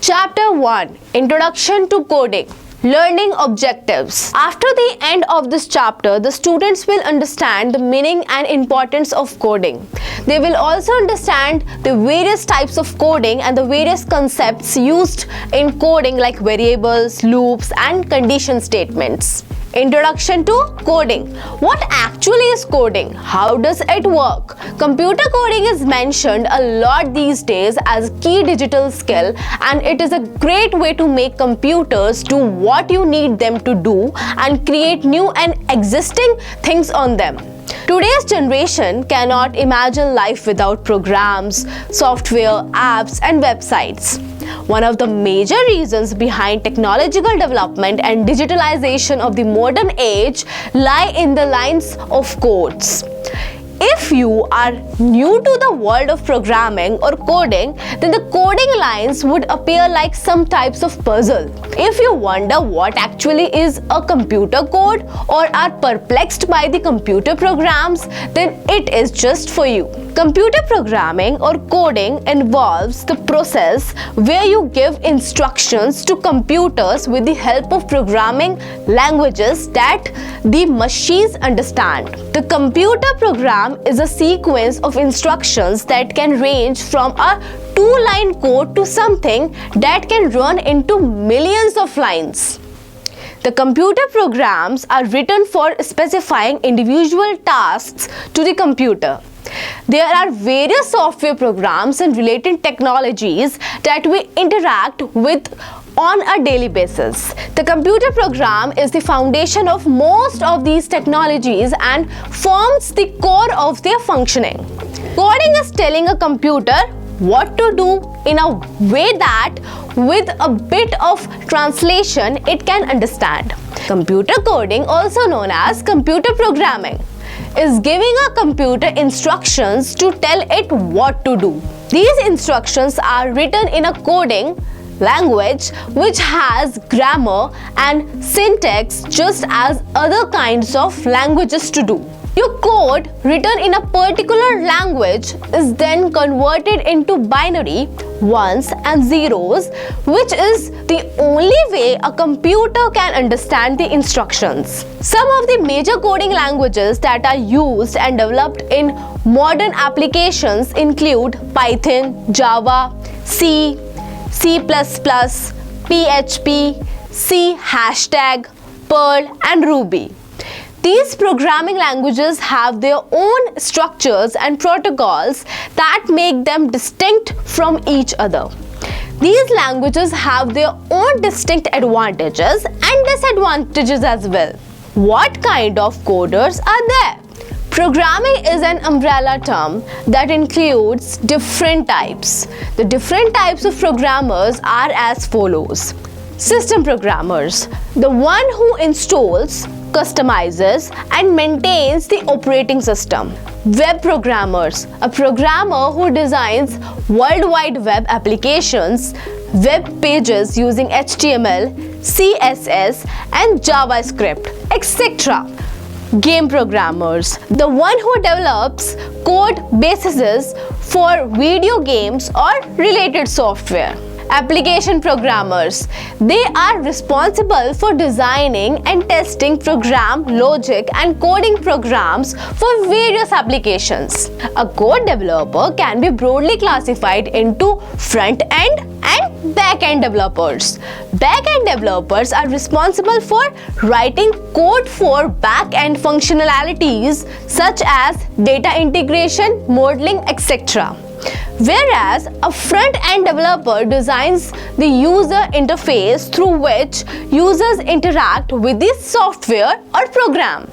Chapter 1 Introduction to Coding. Learning objectives. After the end of this chapter, the students will understand the meaning and importance of coding. They will also understand the various types of coding and the various concepts used in coding like variables, loops, and condition statements. Introduction to coding. What actually is coding? How does it work? Computer coding is mentioned a lot these days as a key digital skill, and it is a great way to make computers do what you need them to do and create new and existing things on them. Today's generation cannot imagine life without programs, software, apps, and websites. One of the major reasons behind technological development and digitalization of the modern age lie in the lines of codes. If you are new to the world of programming or coding, then the coding lines would appear like some types of puzzle. If you wonder what actually is a computer code or are perplexed by the computer programs, then it is just for you. Computer programming or coding involves the process where you give instructions to computers with the help of programming languages that the machines understand. The computer program is a sequence of instructions that can range from a two-line code to something that can run into millions of lines. The computer programs are written for specifying individual tasks to the computer. There are various software programs and related technologies that we interact with on a daily basis. The computer program is the foundation of most of these technologies and forms the core of their functioning. Coding is telling a computer what to do in a way that with a bit of translation it can understand. Computer coding, also known as computer programming, is giving a computer instructions to tell it what to do. These instructions are written in a coding language which has grammar and syntax just as other kinds of languages to do. Your code written in a particular language is then converted into binary ones and zeros, which is the only way a computer can understand the instructions. Some of the major coding languages that are used and developed in modern applications include Python, Java, C, C++, PHP, C#, Perl, and Ruby. These programming languages have their own structures and protocols that make them distinct from each other. These languages have their own distinct advantages and disadvantages as well. What kind of coders are there? Programming is an umbrella term that includes different types. The different types of programmers are as follows. System programmers, the one who installs, customizes, and maintains the operating system. Web programmers, a programmer who designs World Wide Web applications, web pages using HTML, CSS, and JavaScript, etc. Game programmers, the one who develops code bases for video games or related software. Application programmers, they are responsible for designing and testing program logic and coding programs for various applications. A code developer can be broadly classified into front-end and back-end developers. Back-end developers are responsible for writing code for back-end functionalities such as data integration, modeling, etc. Whereas a front-end developer designs the user interface through which users interact with the software or program.